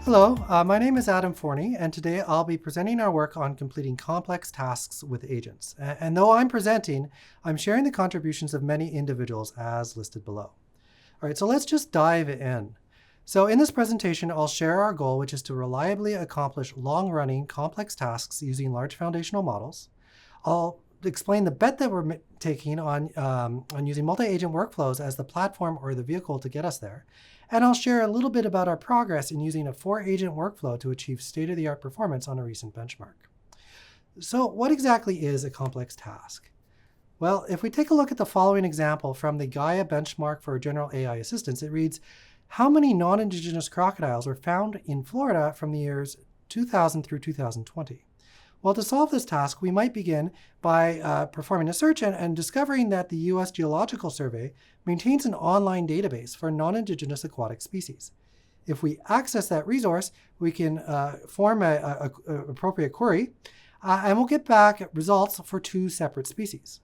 Hello, my name is Adam Fourney, and today I'll be presenting our work on completing complex tasks with agents. And though I'm presenting, I'm sharing the contributions of many individuals as listed below. All right, so let's just dive in. So in this presentation, I'll share our goal, which is to reliably accomplish long-running complex tasks using large foundational models. I'll explain the bet that we're taking on using multi-agent workflows as the platform or the vehicle to get us there. And I'll share a little bit about our progress in using a 4-agent workflow to achieve state-of-the-art performance on a recent benchmark. So what exactly is a complex task? Well, if we take a look at the following example from the GAIA benchmark for general AI assistance, it reads, how many non-indigenous crocodiles were found in Florida from the years 2000 through 2020? Well, to solve this task, we might begin by performing a search and discovering that the U.S. Geological Survey maintains an online database for non-indigenous aquatic species. If we access that resource, we can form an appropriate query, and we'll get back results for 2 separate species.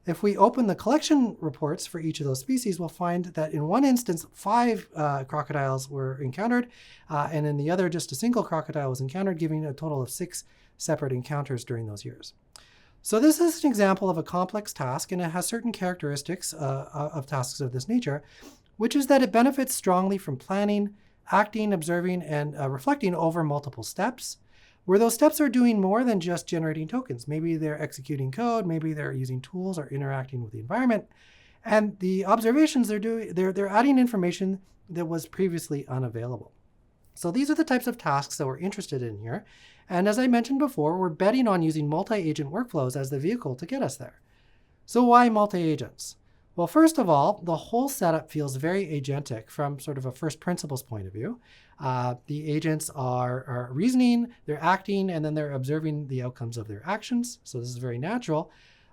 If we open the collection reports for each of those species, we'll find that in one instance, 5 crocodiles were encountered, and in the other, just a single crocodile was encountered, giving a total of 6 separate encounters during those years. So this is an example of a complex task, and it has certain characteristics of tasks of this nature, which is that it benefits strongly from planning, acting, observing, and reflecting over multiple steps, where those steps are doing more than just generating tokens. Maybe they're executing code, maybe they're using tools or interacting with the environment. And the observations they're adding information that was previously unavailable. So these are the types of tasks that we're interested in here. And as I mentioned before, we're betting on using multi-agent workflows as the vehicle to get us there. So why multi-agents? Well, first of all, the whole setup feels very agentic from sort of a first principles point of view. The agents are reasoning, they're acting, and then they're observing the outcomes of their actions. So this is very natural.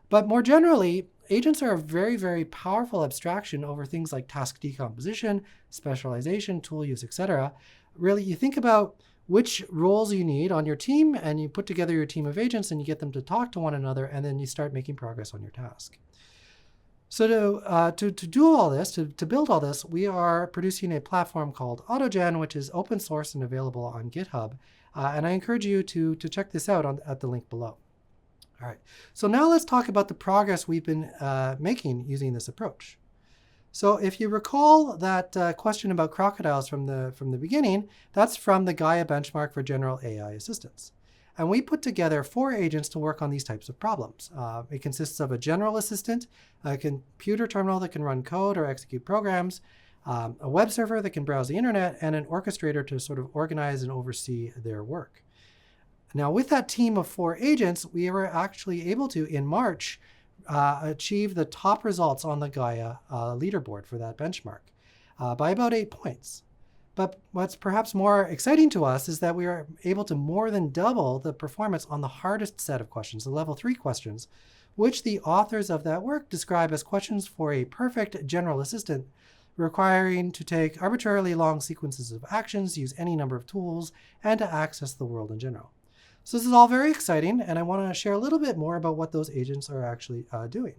But more generally, agents are a very, very powerful abstraction over things like task decomposition, specialization, tool use, etc. Really, you think about which roles you need on your team, and you put together your team of agents, and you get them to talk to one another, and then you start making progress on your task. So to do all this, to build all this, we are producing a platform called AutoGen, which is open source and available on GitHub. And I encourage you to check this out at the link below. All right, so now let's talk about the progress we've been making using this approach. So if you recall that question about crocodiles from the beginning, that's from the GAIA benchmark for general AI assistance. And we put together 4 agents to work on these types of problems. It consists of a general assistant, a computer terminal that can run code or execute programs, a web server that can browse the internet, and an orchestrator to sort of organize and oversee their work. Now with that team of 4 agents, we were actually able to, in March, achieve the top results on the GAIA leaderboard for that benchmark by about 8 points. But what's perhaps more exciting to us is that we are able to more than double the performance on the hardest set of questions, the level 3 questions, which the authors of that work describe as questions for a perfect general assistant, requiring to take arbitrarily long sequences of actions, use any number of tools, and to access the world in general. So this is all very exciting, and I want to share a little bit more about what those agents are actually doing.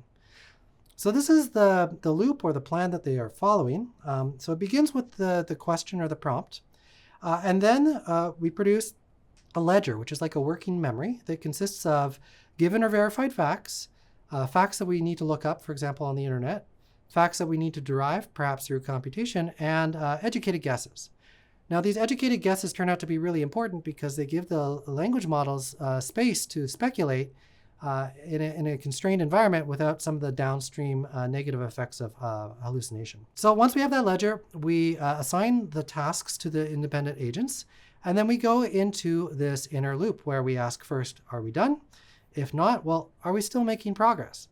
So this is the loop or the plan that they are following. So it begins with the question or the prompt. And then we produce a ledger, which is like a working memory that consists of given or verified facts, facts that we need to look up, for example, on the internet, facts that we need to derive, perhaps through computation, and educated guesses. Now, these educated guesses turn out to be really important because they give the language models space to speculate in a constrained environment without some of the downstream negative effects of hallucination. So once we have that ledger, we assign the tasks to the independent agents, and then we go into this inner loop where we ask first, are we done? If not, well, are we still making progress?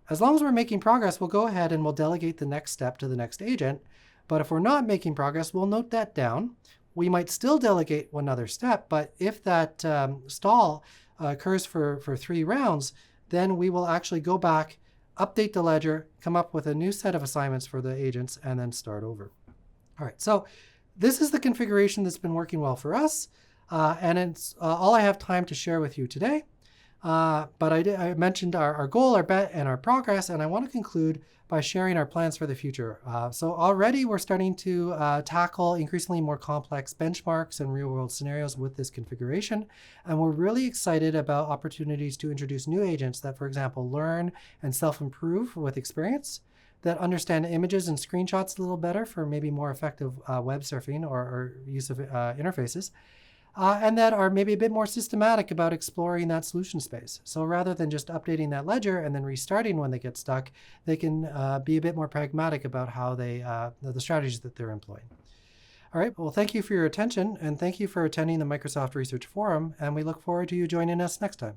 As long as we're making progress, we'll go ahead and we'll delegate the next step to the next agent. But if we're not making progress, we'll note that down. We might still delegate one other step, but if that stall occurs for 3 rounds, then we will actually go back, update the ledger, come up with a new set of assignments for the agents, and then start over. All right, so this is the configuration that's been working well for us, and it's all I have time to share with you today. But I mentioned our goal, our bet, and our progress, and I want to conclude by sharing our plans for the future. So already we're starting to tackle increasingly more complex benchmarks and real-world scenarios with this configuration, and we're really excited about opportunities to introduce new agents that, for example, learn and self-improve with experience, that understand images and screenshots a little better for maybe more effective web surfing or use of interfaces, and that are maybe a bit more systematic about exploring that solution space. So rather than just updating that ledger and then restarting when they get stuck, they can be a bit more pragmatic about how the strategies that they're employing. All right, well, thank you for your attention, and thank you for attending the Microsoft Research Forum, and we look forward to you joining us next time.